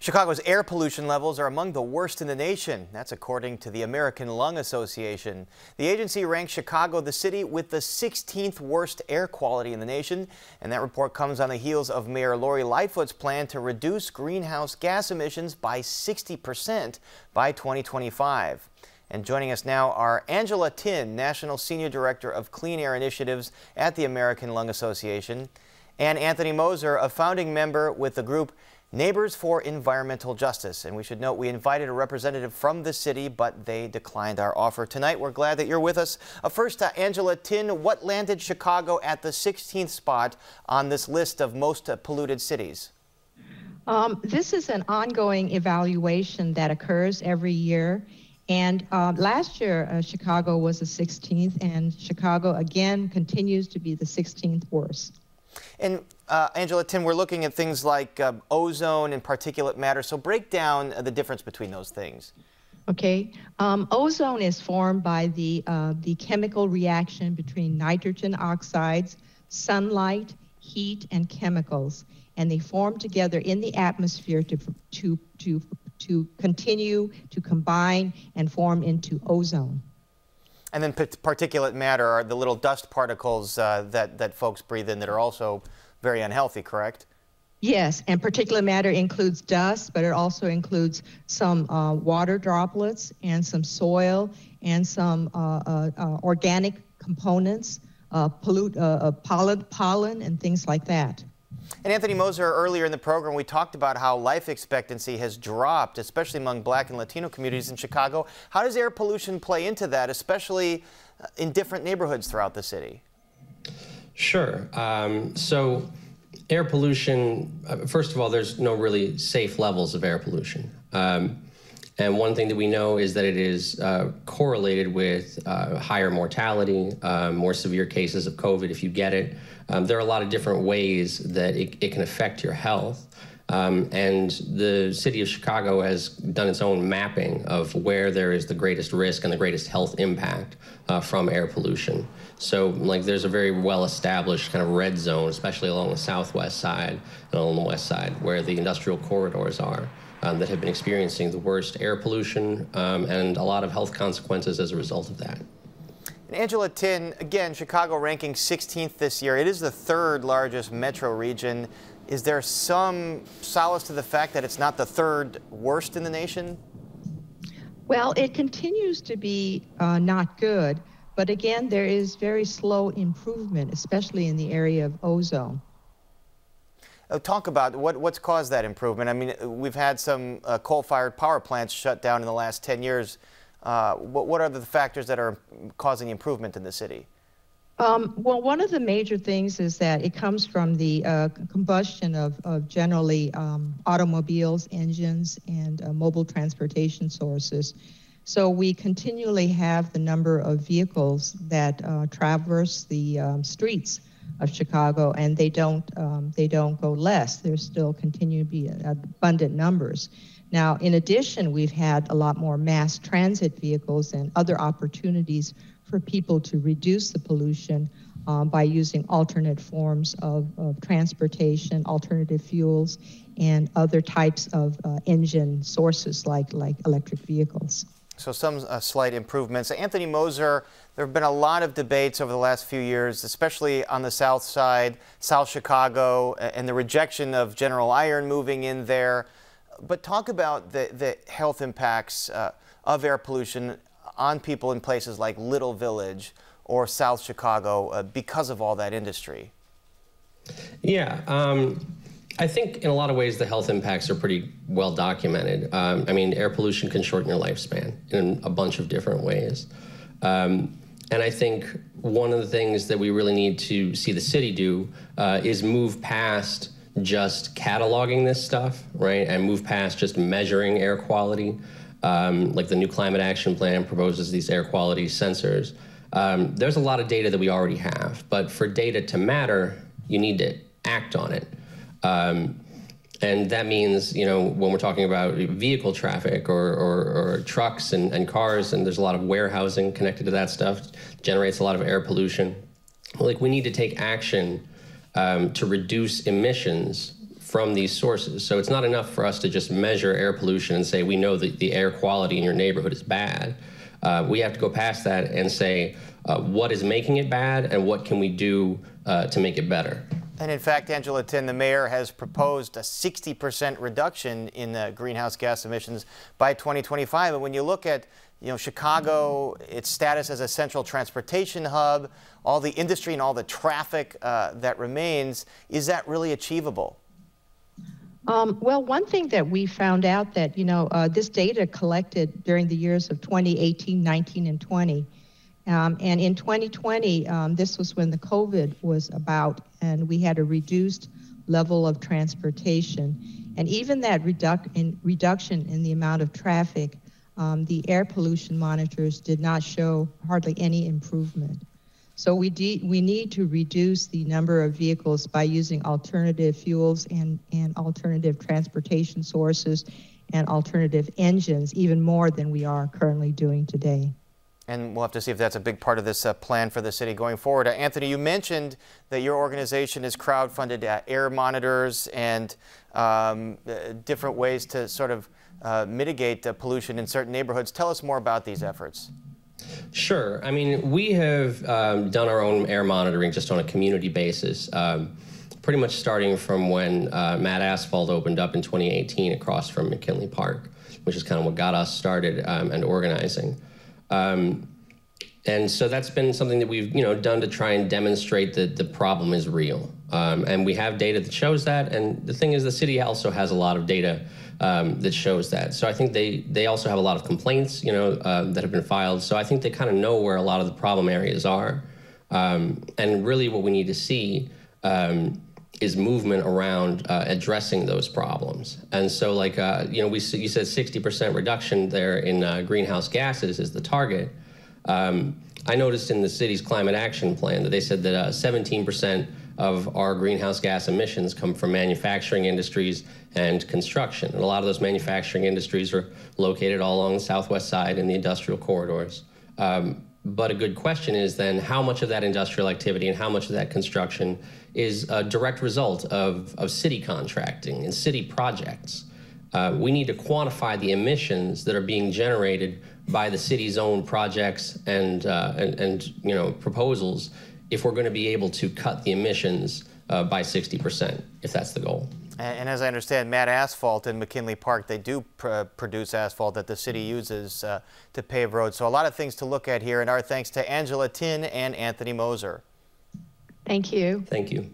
Chicago's air pollution levels are among the worst in the nation. That's according to the American Lung Association. The agency ranks Chicago the city with the 16th worst air quality in the nation. And that report comes on the heels of Mayor Lori Lightfoot's plan to reduce greenhouse gas emissions by 60% by 2025. And joining us now are Angela Tin, National Senior Director of Clean Air Initiatives at the American Lung Association, and Anthony Moser, a founding member with the group Neighbors for Environmental Justice. And we should note we invited a representative from the city, but they declined our offer tonight. We're glad that you're with us. First, Angela Tin, what landed Chicago at the 16th spot on this list of most polluted cities? This is an ongoing evaluation that occurs every year. And last year, Chicago was the 16th, and Chicago again continues to be the 16th worst. And Angela Tin, we're looking at things like ozone and particulate matter. So break down the difference between those things. Okay. Ozone is formed by the chemical reaction between nitrogen oxides, sunlight, heat, and chemicals. And they form together in the atmosphere to continue to combine and form into ozone. And then particulate matter are the little dust particles that folks breathe in that are also very unhealthy, correct? Yes, and particulate matter includes dust, but it also includes some water droplets and some soil and some organic components, pollen and things like that. And Anthony Moser, earlier in the program, we talked about how life expectancy has dropped, especially among Black and Latino communities in Chicago. How does air pollution play into that, especially in different neighborhoods throughout the city? Sure. So air pollution, first of all, there's no really safe levels of air pollution. And one thing that we know is that it is correlated with higher mortality, more severe cases of COVID if you get it. There are a lot of different ways that it can affect your health. And the city of Chicago has done its own mapping of where there is the greatest risk and the greatest health impact from air pollution. So like there's a very well-established kind of red zone, especially along the southwest side and along the west side, where the industrial corridors are. That have been experiencing the worst air pollution and a lot of health consequences as a result of that. And Angela Tin, again, Chicago ranking 16th this year. It is the third largest metro region. Is there some solace to the fact that it's not the third worst in the nation? Well, it continues to be not good, but again, there is very slow improvement, especially in the area of ozone. Talk about what's caused that improvement. I mean, we've had some coal-fired power plants shut down in the last 10 years. What are the factors that are causing improvement in the city? Well, one of the major things is that it comes from the combustion of generally automobiles, engines, and mobile transportation sources. So we continually have the number of vehicles that traverse the streets of Chicago, and they don't go less. There still continue to be abundant numbers. Now, in addition, we've had a lot more mass transit vehicles and other opportunities for people to reduce the pollution by using alternate forms of transportation, alternative fuels, and other types of engine sources like electric vehicles. So some slight improvements. Anthony Moser, there have been a lot of debates over the last few years, especially on the south side, South Chicago, and the rejection of General Iron moving in there. But talk about the health impacts of air pollution on people in places like Little Village or South Chicago because of all that industry. Yeah. I think in a lot of ways the health impacts are pretty well documented. I mean, air pollution can shorten your lifespan in a bunch of different ways. And I think one of the things that we really need to see the city do is move past just cataloging this stuff, right? And move past just measuring air quality. Like the new Climate Action Plan proposes these air quality sensors. There's a lot of data that we already have, but for data to matter, you need to act on it. And that means, you know, when we're talking about vehicle traffic or trucks and cars, and there's a lot of warehousing connected to that stuff, generates a lot of air pollution. Like, we need to take action to reduce emissions from these sources. So it's not enough for us to just measure air pollution and say we know that the air quality in your neighborhood is bad. We have to go past that and say what is making it bad and what can we do to make it better. And in fact, Angela Tin, the mayor, has proposed a 60% reduction in greenhouse gas emissions by 2025. And when you look at Chicago, its status as a central transportation hub, all the industry and all the traffic that remains, is that really achievable? Well, one thing that we found out that, this data collected during the years of 2018, 19, and 20. And in 2020, this was when the COVID was about, and we had a reduced level of transportation. And even that reduction in the amount of traffic, the air pollution monitors did not show hardly any improvement. So we need to reduce the number of vehicles by using alternative fuels and alternative transportation sources and alternative engines even more than we are currently doing today. And we'll have to see if that's a big part of this plan for the city going forward. Anthony, you mentioned that your organization has crowdfunded air monitors and different ways to sort of mitigate pollution in certain neighborhoods. Tell us more about these efforts. Sure. I mean, we have done our own air monitoring just on a community basis, pretty much starting from when Matt Asphalt opened up in 2018 across from McKinley Park, which is kind of what got us started and organizing. And so that's been something that we've done to try and demonstrate that the problem is real. And we have data that shows that. And the thing is, the city also has a lot of data that shows that. So I think they also have a lot of complaints, that have been filed. So I think they kind of know where a lot of the problem areas are. And really what we need to see is movement around addressing those problems. And so like, you said 60% reduction there in greenhouse gases is the target. I noticed in the city's climate action plan that they said that 17% of our greenhouse gas emissions come from manufacturing industries and construction. And a lot of those manufacturing industries are located all along the southwest side in the industrial corridors. But a good question is then how much of that industrial activity and how much of that construction is a direct result of city contracting and city projects. We need to quantify the emissions that are being generated by the city's own projects and proposals if we're going to be able to cut the emissions by 60%, if that's the goal. And as I understand, Matt Asphalt in McKinley Park, they do produce asphalt that the city uses to pave roads. So a lot of things to look at here, and our thanks to Angela Tin and Anthony Moser. Thank you. Thank you.